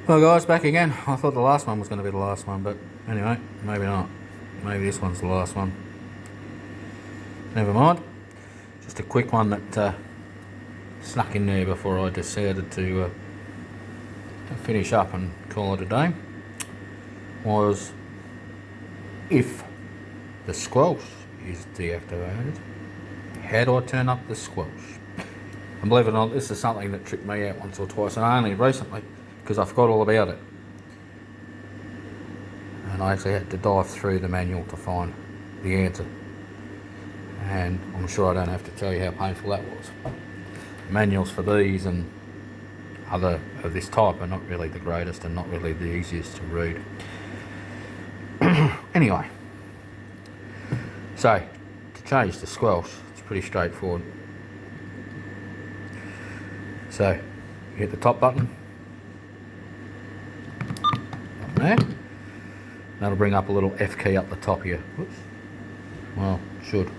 Well guys, back again. I thought the last one was going to be the last one, but anyway, maybe not. Maybe this one's the last one. Never mind. Just a quick one that snuck in there before I decided to finish up and call it a day. Was if the squelch is deactivated, how do I turn up the squelch? And believe it or not, this is something that tripped me out once or twice, and only recently, because I forgot all about it. And I actually had to dive through the manual to find the answer. And I'm sure I don't have to tell you how painful that was. Manuals for these and other of this type are not really the greatest and not really the easiest to read. Anyway, so to change the squelch, it's pretty straightforward. So you hit the top button, up there. That'll bring up a little F key up the top here. Whoops. Well, should.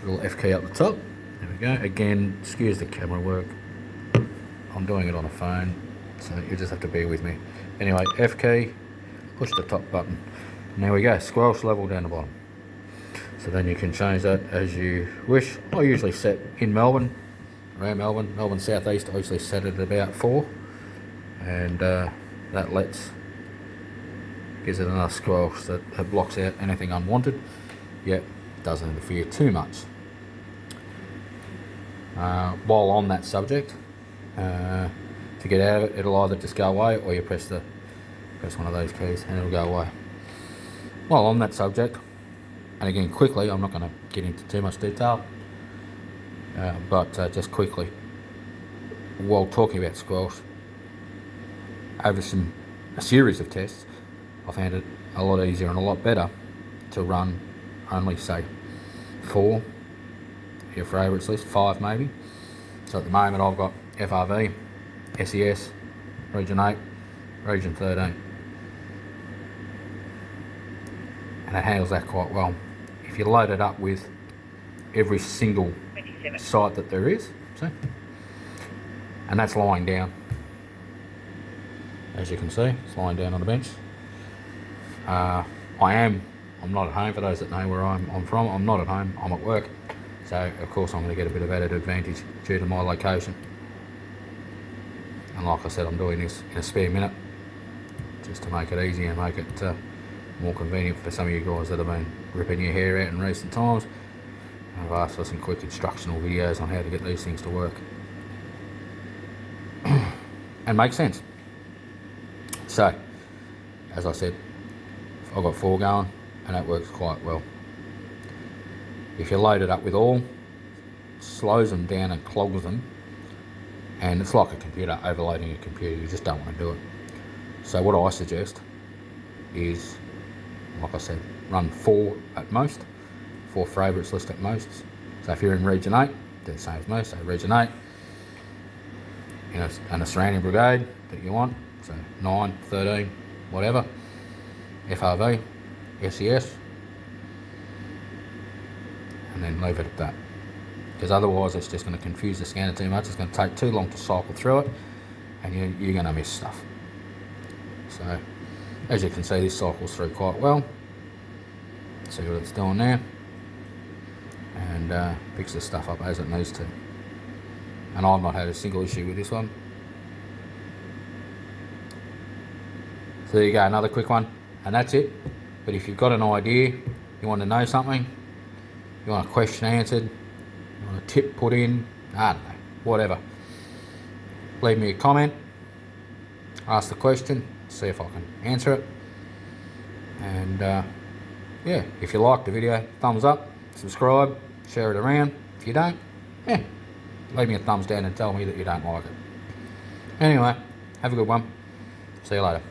Little F key up the top. There we go. Again, excuse the camera work. I'm doing it on a phone, so you just have to bear with me. Anyway, F key, push the top button. And there we go, squelch level down the bottom. So then you can change that as you wish. I usually set in Melbourne, around Melbourne southeast, I usually set it at about 4. And that gives it enough squelch that blocks out anything unwanted, yet doesn't interfere too much. While on that subject, to get out of it, it'll either just go away, or you press one of those keys and it'll go away. While on that subject, and again quickly, I'm not going to get into too much detail, but just quickly, while talking about squelch, over a series of tests, I found it a lot easier and a lot better to run only, say, 4, your favourites list, 5 maybe. So at the moment I've got FRV, SES, Region 8, Region 13. And it handles that quite well. If you load it up with every single site that there is, see? And that's lying down. As you can see, it's lying down on the bench. I'm not at home, for those that know where I'm from. I'm not at home, I'm at work. So of course I'm going to get a bit of added advantage due to my location. And like I said, I'm doing this in a spare minute, just to make it easy and make it more convenient for some of you guys that have been ripping your hair out in recent times. I've asked for some quick instructional videos on how to get these things to work and make sense. So, as I said, I've got 4 going and that works quite well. If you load it up with all, slows them down and clogs them, and it's like a computer, overloading a computer. You just don't want to do it. So what I suggest is, like I said, run 4 at most, 4 favourites list at most. So if you're in Region 8, do the same as me, so Region 8, and a surrounding brigade that you want, so 9, 13, whatever, FRV, SES, and then leave it at that. Because otherwise it's just going to confuse the scanner too much. It's going to take too long to cycle through it, and you're going to miss stuff. So as you can see, this cycles through quite well. See what it's doing now, and picks the stuff up as it needs to. And I've not had a single issue with this one. So there you go, another quick one, and that's it. But if you've got an idea, you want to know something, you want a question answered, you want a tip put in, I don't know, whatever, leave me a comment, ask the question, see if I can answer it. And yeah, if you liked the video, thumbs up, subscribe, share it around. If you don't, yeah, leave me a thumbs down and tell me that you don't like it. Anyway, have a good one. See you later.